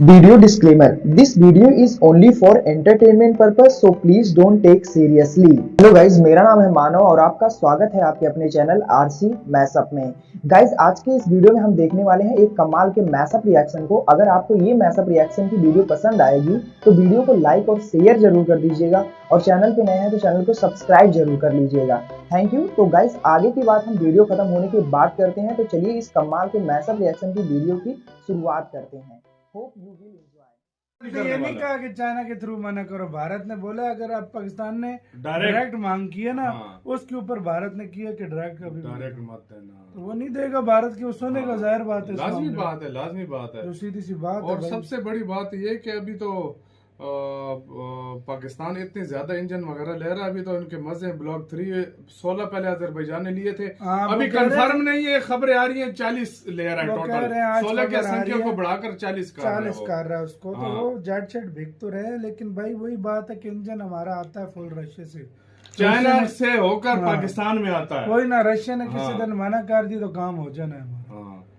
Video disclaimer: This video is only for entertainment purpose, so please don't take seriously. Hello guys, मेरा नाम है मानव और आपका स्वागत है आपके अपने चैनल आरसी मैशअप में। गाइज, आज के इस वीडियो में हम देखने वाले हैं एक कमाल के मैशअप रिएक्शन को। अगर आपको ये मैशअप रिएक्शन की वीडियो पसंद आएगी तो वीडियो को लाइक और शेयर जरूर कर दीजिएगा और चैनल पे नए हैं तो चैनल को सब्सक्राइब जरूर कर लीजिएगा। Thank you. तो गाइज, आगे की बात हम वीडियो खत्म होने के बाद करते हैं, तो चलिए इस कमाल के मैशअप रिएक्शन की वीडियो की शुरुआत करते हैं। Hope you will enjoy. ये नहीं कहा कि चाइना के थ्रू मना करो। भारत ने बोला अगर आप पाकिस्तान ने डायरेक्ट मांग की है ना, उसके ऊपर भारत ने किया कि डायरेक्ट मत देना, तो वो नहीं देगा भारत की, वो सोने का जाहिर बात है, लाजमी बात है। तो सीधी सी बात और सबसे बड़ी बात ये कि अभी तो पाकिस्तान इतने ज्यादा इंजन वगैरह ले रहा है, अभी तो उनके मजे ब्लॉक 3 16 पहले अजरबैजान ने लिए थे, अभी कंफर्म नहीं है, खबरें आ रही हैं 40 ले रहा है टोटल, 16 की संख्या को बढ़ाकर 40 कर रहा है उसको। तो वो जेट सेट बिक तो रहे, लेकिन भाई वही बात है कि इंजन हमारा आता है फुल रशिया से, चाइना से होकर पाकिस्तान में आता है। वही ना, रशिया ने किसी दिन मना कर दी तो काम हो जाना है।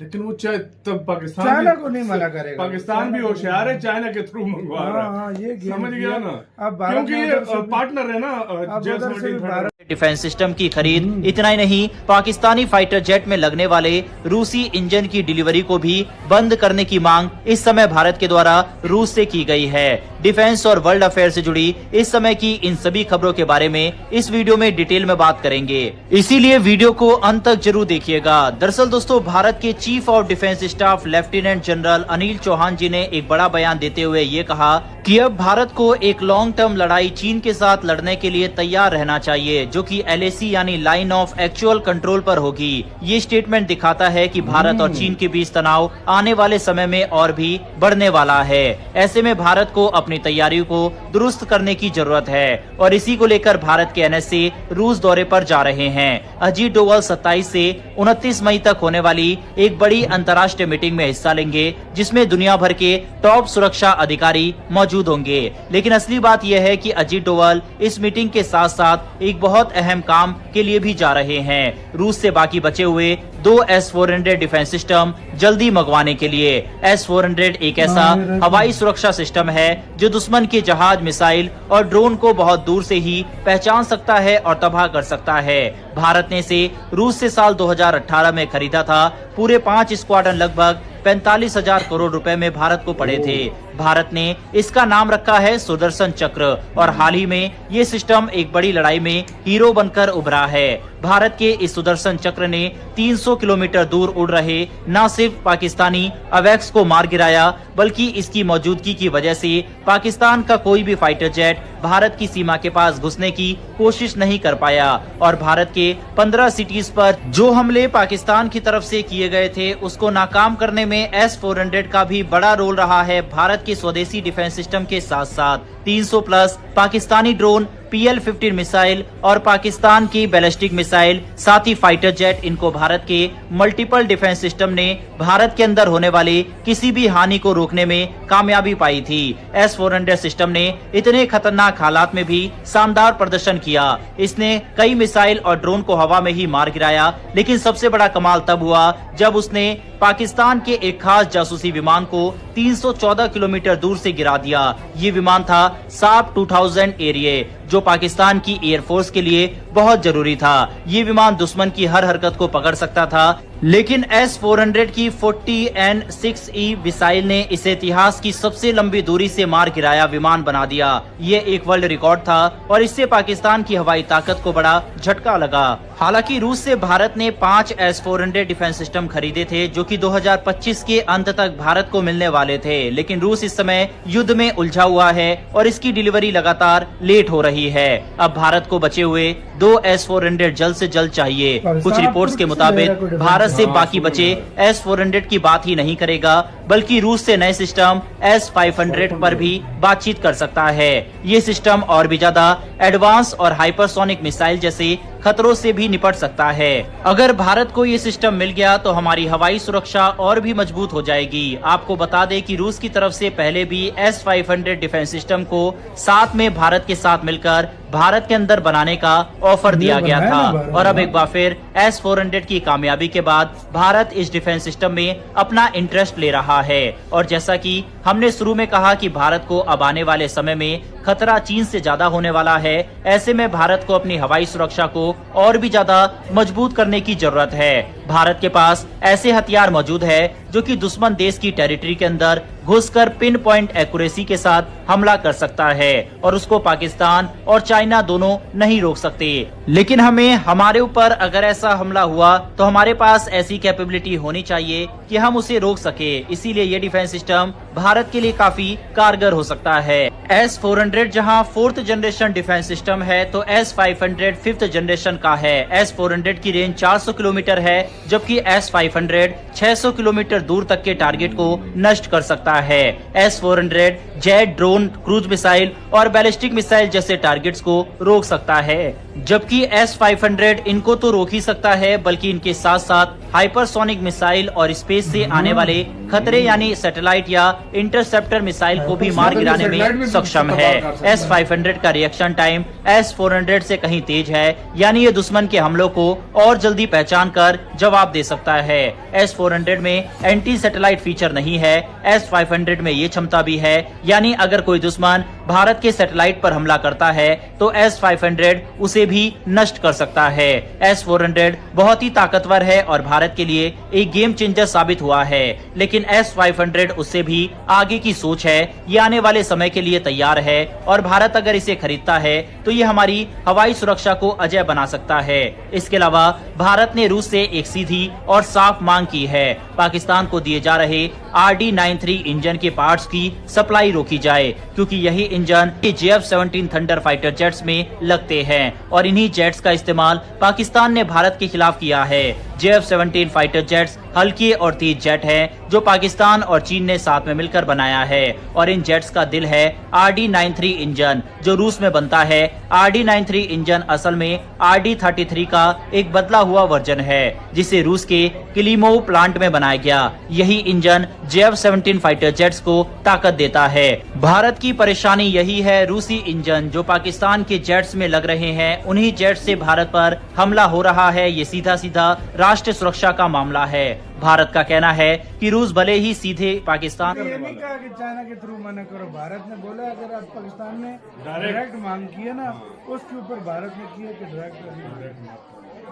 लेकिन वो तब पाकिस्तान चाइना को नहीं मना करेगा, पाकिस्तान भी होशियार है, चाइना के थ्रू मंगवा रहा है। ये समझ गया ना, अब क्योंकि ये पार्टनर है ना। डिफेंस सिस्टम की खरीद इतना ही नहीं, पाकिस्तानी फाइटर जेट में लगने वाले रूसी इंजन की डिलीवरी को भी बंद करने की मांग इस समय भारत के द्वारा रूस से की गई है। डिफेंस और वर्ल्ड अफेयर से जुड़ी इस समय की इन सभी खबरों के बारे में इस वीडियो में डिटेल में बात करेंगे, इसीलिए वीडियो को अंत तक जरूर देखिएगा। दरअसल दोस्तों, भारत के chief of defence staff lieutenant general Anil Chauhan ji ने एक बड़ा बयान देते हुए ये कहा कि अब भारत को एक लॉन्ग टर्म लड़ाई चीन के साथ लड़ने के लिए तैयार रहना चाहिए, जो कि LAC यानी लाइन ऑफ एक्चुअल कंट्रोल पर होगी। ये स्टेटमेंट दिखाता है कि भारत और चीन के बीच तनाव आने वाले समय में और भी बढ़ने वाला है। ऐसे में भारत को अपनी तैयारियों को दुरुस्त करने की जरूरत है और इसी को लेकर भारत के NSA रूस दौरे पर जा रहे हैं। अजीत डोवाल 27 से 29 मई तक होने वाली एक बड़ी अंतर्राष्ट्रीय मीटिंग में हिस्सा लेंगे, जिसमें दुनिया भर के टॉप सुरक्षा अधिकारी मौजूद होंगे। लेकिन असली बात यह है कि अजीत डोवाल इस मीटिंग के साथ साथ एक बहुत अहम काम के लिए भी जा रहे हैं, रूस से बाकी बचे हुए 2 S-400 डिफेंस सिस्टम जल्दी मंगवाने के लिए। S-400 एक ऐसा हवाई सुरक्षा सिस्टम है जो दुश्मन के जहाज, मिसाइल और ड्रोन को बहुत दूर से ही पहचान सकता है और तबाह कर सकता है। भारत ने इसे रूस से साल 2018 में खरीदा था। पूरे 5 स्क्वाड्रन लगभग 45,000 करोड़ रुपए में भारत को पड़े थे। भारत ने इसका नाम रखा है सुदर्शन चक्र और हाल ही में ये सिस्टम एक बड़ी लड़ाई में हीरो बनकर उभरा है। भारत के इस सुदर्शन चक्र ने 300 किलोमीटर दूर उड़ रहे न सिर्फ पाकिस्तानी अवैक्स को मार गिराया, बल्कि इसकी मौजूदगी की वजह से पाकिस्तान का कोई भी फाइटर जेट भारत की सीमा के पास घुसने की कोशिश नहीं कर पाया और भारत के 15 सिटीज पर जो हमले पाकिस्तान की तरफ से किए गए थे उसको नाकाम करने में S-400 का भी बड़ा रोल रहा है। भारत के स्वदेशी डिफेंस सिस्टम के साथ साथ 300 plus Pakistani drone, PL-15 missile और पाकिस्तान की बैलिस्टिक मिसाइल, साथ ही फाइटर जेट, इनको भारत के मल्टीपल डिफेंस सिस्टम ने भारत के अंदर होने वाले किसी भी हानि को रोकने में कामयाबी पाई थी। S-400 सिस्टम ने इतने खतरनाक हालात में भी शानदार प्रदर्शन किया। इसने कई मिसाइल और ड्रोन को हवा में ही मार गिराया, लेकिन सबसे बड़ा कमाल तब हुआ जब उसने पाकिस्तान के एक खास जासूसी विमान को 314 किलोमीटर दूर से गिरा दिया। ये विमान था साप 2000 एरिये, जो पाकिस्तान की एयरफोर्स के लिए बहुत जरूरी था। ये विमान दुश्मन की हर हरकत को पकड़ सकता था, लेकिन S-400 की 40N-6E मिसाइल ने इसे इतिहास की सबसे लंबी दूरी से मार गिराया विमान बना दिया। ये एक वर्ल्ड रिकॉर्ड था और इससे पाकिस्तान की हवाई ताकत को बड़ा झटका लगा। हालांकि रूस से भारत ने 5 S-400 डिफेंस सिस्टम खरीदे थे, जो कि 2025 के अंत तक भारत को मिलने वाले थे, लेकिन रूस इस समय युद्ध में उलझा हुआ है और इसकी डिलीवरी लगातार लेट हो रही है। अब भारत को बचे हुए 2 S-400 जल्द से जल्द चाहिए। कुछ रिपोर्ट्स के मुताबिक भारत से बाकी बचे S-400 की बात ही नहीं करेगा, बल्कि रूस से नए सिस्टम S-500 पर भी बातचीत कर सकता है। ये सिस्टम और भी ज्यादा एडवांस और हाइपरसोनिक मिसाइल जैसे खतरों से भी निपट सकता है। अगर भारत को ये सिस्टम मिल गया तो हमारी हवाई सुरक्षा और भी मजबूत हो जाएगी। आपको बता दें कि रूस की तरफ से पहले भी S-500 डिफेंस सिस्टम को साथ में भारत के साथ मिलकर भारत के अंदर बनाने का ऑफर दिया गया था और अब एक बार फिर S-400 की कामयाबी के बाद भारत इस डिफेंस सिस्टम में अपना इंटरेस्ट ले रहा है। और जैसा कि हमने शुरू में कहा कि भारत को अब आने वाले समय में खतरा चीन से ज्यादा होने वाला है, ऐसे में भारत को अपनी हवाई सुरक्षा को और भी ज्यादा मजबूत करने की जरूरत है। भारत के पास ऐसे हथियार मौजूद है जो कि दुश्मन देश की टेरिटरी के अंदर घुसकर पिन पॉइंट एक्यूरेसी के साथ हमला कर सकता है और उसको पाकिस्तान और चाइना दोनों नहीं रोक सकते। लेकिन हमें हमारे ऊपर अगर ऐसा हमला हुआ तो हमारे पास ऐसी कैपेबिलिटी होनी चाहिए कि हम उसे रोक सके। इसीलिए ये डिफेंस सिस्टम भारत के लिए काफी कारगर हो सकता है। S-400 जहां 4th जनरेशन डिफेंस सिस्टम है तो S-500 5th जनरेशन का है। S-400 की रेंज 400 किलोमीटर है जबकि S-500 600 किलोमीटर दूर तक के टारगेट को नष्ट कर सकता है। S-400 jet, drone, cruise missile और बैलिस्टिक मिसाइल जैसे टारगेट्स को रोक सकता है, जबकि S-500 इनको तो रोक ही सकता है बल्कि इनके साथ साथ हाइपरसोनिक मिसाइल और स्पेस से आने वाले खतरे यानी सैटेलाइट या इंटरसेप्टर मिसाइल को भी मार गिराने में सक्षम है। S-500 का रिएक्शन टाइम S-400 से कहीं तेज है, यानी ये दुश्मन के हमलों को और जल्दी पहचान कर जवाब दे सकता है। S-400 में एंटी सैटेलाइट फीचर नहीं है। S-500 में ये क्षमता भी है, यानी अगर कोई दुश्मन भारत के सैटेलाइट पर हमला करता है तो S-500 उसे भी नष्ट कर सकता है। S-400 बहुत ही ताकतवर है और भारत के लिए एक गेम चेंजर साबित हुआ है, लेकिन S-500 उससे भी आगे की सोच है। ये आने वाले समय के लिए तैयार है और भारत अगर इसे खरीदता है तो ये हमारी हवाई सुरक्षा को अजय बना सकता है। इसके अलावा भारत ने रूस से एक सीधी और साफ मांग की है, पाकिस्तान को दिए जा रहे RD-93 इंजन के पार्ट्स की सप्लाई रोकी जाए, क्योंकि यही engine JF-17 thunder fighter jets में लगते हैं और इन्हीं जेट्स का इस्तेमाल पाकिस्तान ने भारत के खिलाफ किया है। JF-17 फाइटर जेट्स हल्के और तेज जेट हैं जो पाकिस्तान और चीन ने साथ में मिलकर बनाया है और इन जेट्स का दिल है RD-93 इंजन जो रूस में बनता है। RD-93 इंजन असल में RD-33 का एक बदला हुआ वर्जन है जिसे रूस के क्लिमोव प्लांट में बनाया गया। यही इंजन JF-17 फाइटर जेट्स को ताकत देता है। भारत की परेशानी यही है, रूसी इंजन जो पाकिस्तान के जेट्स में लग रहे हैं, उन्हीं जेट्स से भारत पर हमला हो रहा है। ये सीधा सीधा राष्ट्रीय सुरक्षा का मामला है। भारत का कहना है कि रूस भले ही सीधे पाकिस्तान ये नहीं कहा कि चाइना के थ्रू मना करो। भारत ने बोला अगर आप पाकिस्तान ने डायरेक्ट मांग की है ना, उसके ऊपर भारत ने किया कि डायरेक्ट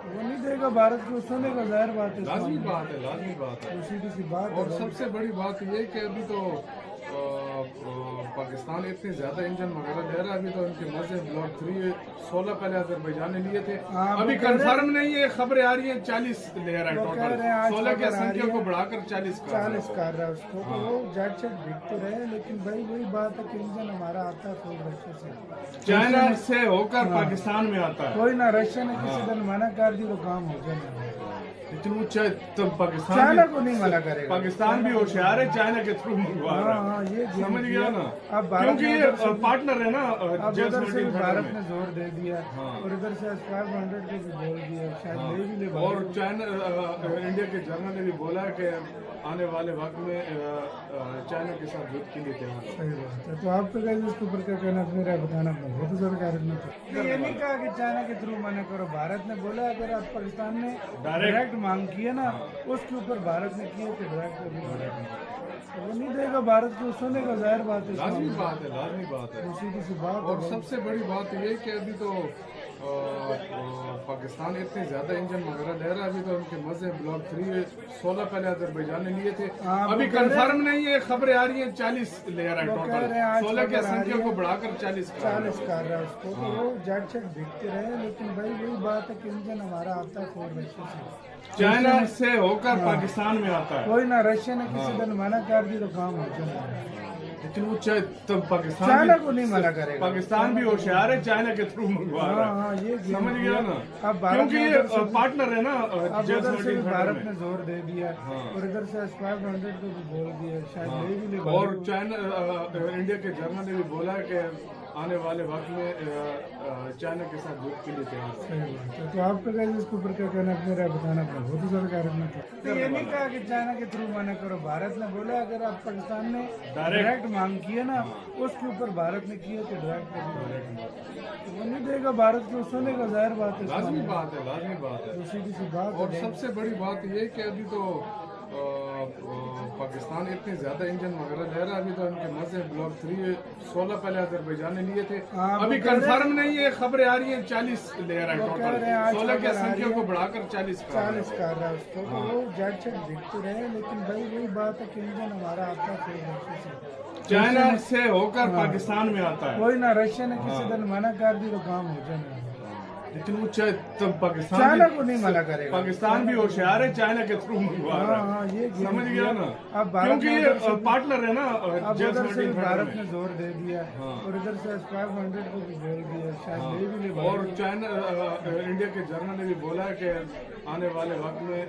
वो नहीं देगा भारत को, सुने का जाहिर बात है, लाजमी बात है, लाजमी बात है। सीधी सी बात है। और सबसे बड़ी बात ये कि अभी तो पाकिस्तान इतने ज्यादा इंजन वगैरह ले रहा है। अभी तो इनके मजे ब्लॉक 3 16 पहले अजरबैजान ने लिए थे, अभी कंफर्म नहीं है। खबरें आ रही है 40 ले रहा है टोटल, 16 की संख्या को बढ़ाकर 40 कर रहा है उसको। तो वो जेट सेट बिकते रहे, लेकिन भाई वही बात है कि इंजन हमारा आता है कोई रशिया से, चाइना से होकर पाकिस्तान में आता है। कोई ना रशिया ने किसी दिन मना कर दी तो काम हो जाए, लेकिन वो तो पाकिस्तान चाइना को नहीं मना करेगा। पाकिस्तान भी होशियार है, चाइना के थ्रू मंगवा रहा है। ये समझ गया ना, अब क्योंकि ये पार्टनर है ना। उधर से भारत ने जोर दे दिया और इधर से S-500 को भी बोल दिया, शायद ले भी ले। और चाइना इंडिया के जनरल ने भी बोला कि आने वाले वक्त में चाइना के साथ युद्ध के लिए तैयार है। सही बात है। तो आपको इसके ऊपर क्या कहना, मेरा बताना अपना बहुत सरकार ने ये नहीं कहा कि चाइना के थ्रू मना करो। भारत ने बोला अगर आप पाकिस्तान ने डायरेक्ट मांग की है ना, उसके ऊपर भारत ने किया कि डायरेक्ट वो नहीं देगा भारत को, सुने का जाहिर बात है, लाजमी बात है, लाजमी बात है। सीधी सी बात। और सबसे बड़ी बात ये कि अभी तो पाकिस्तान इतने ज्यादा इंजन वगैरह ले रहा है। अभी तो इनके मजे ब्लॉक 3 16 पहले अजरबैजान ने लिए थे, अभी कंफर्म नहीं है। खबरें आ रही है 40 ले रहा है टोटल, 16 की संख्या को बढ़ाकर 40 कर रहा है उसको। तो वो जेट सेट बिकते रहे, लेकिन भाई वही बात है कि इंजन हमारा आता है कोई रशिया से, चाइना से होकर पाकिस्तान में आता है। कोई ना रशिया ने किसी दिन मना कर दी तो काम हो जाए, लेकिन वो तो पाकिस्तान चाइना को नहीं मना करेगा। पाकिस्तान भी होशियार है, चाइना के थ्रू मंगवा रहा है। ये समझ गया ना, अब क्योंकि ये पार्टनर है ना। उधर से भारत ने जोर दे दिया और इधर से S-500 को भी बोल दिया, शायद ले भी ले। और चाइना इंडिया के जनरल ने भी बोला कि आने वाले वक्त में चाइना के साथ युद्ध के लिए तैयार है। सही बात है। तो आपका गाइस इसके ऊपर क्या कहना है, अपनी राय बताना, अपना बहुत ही सारा कार्यक्रम था। तो ये नहीं कहा कि चाइना के थ्रू मना करो, भारत ने बोला अगर आप पाकिस्तान ने डायरेक्ट मांग की है ना, उसके ऊपर भारत ने किया तो डायरेक्ट वो नहीं देगा भारत को, सुनेगा, जाहिर बात है, लाजमी बात है, लाजमी बात है। तो सीधी सी बात और है। सबसे बड़ी बात ये कि अभी तो पाकिस्तान इतने ज्यादा इंजन वगैरह ले रहा है, अभी तो इनके मजे ब्लॉक 3 16 पहले अजरबैजान ने लिए थे, अभी कंफर्म नहीं है, खबरें आ रही हैं 40 ले रहा है टोटल, 16 की संख्या को बढ़ाकर 40 कर रहा है उसको। तो वो जेट सेट दिखते रहे, लेकिन भाई वही बात है कि इंजन हमारा आता है चाइना से होकर पाकिस्तान में आता है। वही ना, रशिया ने किसी दिन मना कर दी तो काम हो जाए, लेकिन वो तो पाकिस्तान चाइना को नहीं मना करेगा। पाकिस्तान भी होशियार है, चाइना के थ्रू मंगवा रहा है, ये समझ गया ना, अब क्योंकि ये पार्टनर है ना। उधर से भारत ने जोर दे दिया और इधर से 500 को भी बोल दिया, शायद ले भी ले। और चाइना इंडिया के जनरल ने भी बोला है कि आने वाले वक्त में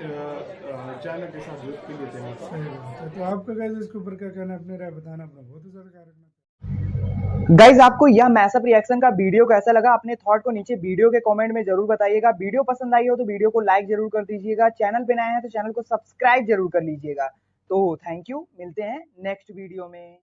चाइना के साथ युद्ध के लिए तैयार है। सही बात है। तो आपका गाइस इसके ऊपर क्या कहना है, अपनी राय बताना, अपना बहुत ही सारा कार्यक्रम। गाइज आपको यह मैसअप रिएक्शन का वीडियो कैसा लगा, अपने थॉट को नीचे वीडियो के कमेंट में जरूर बताइएगा। वीडियो पसंद आई हो तो वीडियो को लाइक जरूर कर दीजिएगा, चैनल पे नए हैं तो चैनल को सब्सक्राइब जरूर कर लीजिएगा। तो थैंक यू, मिलते हैं नेक्स्ट वीडियो में।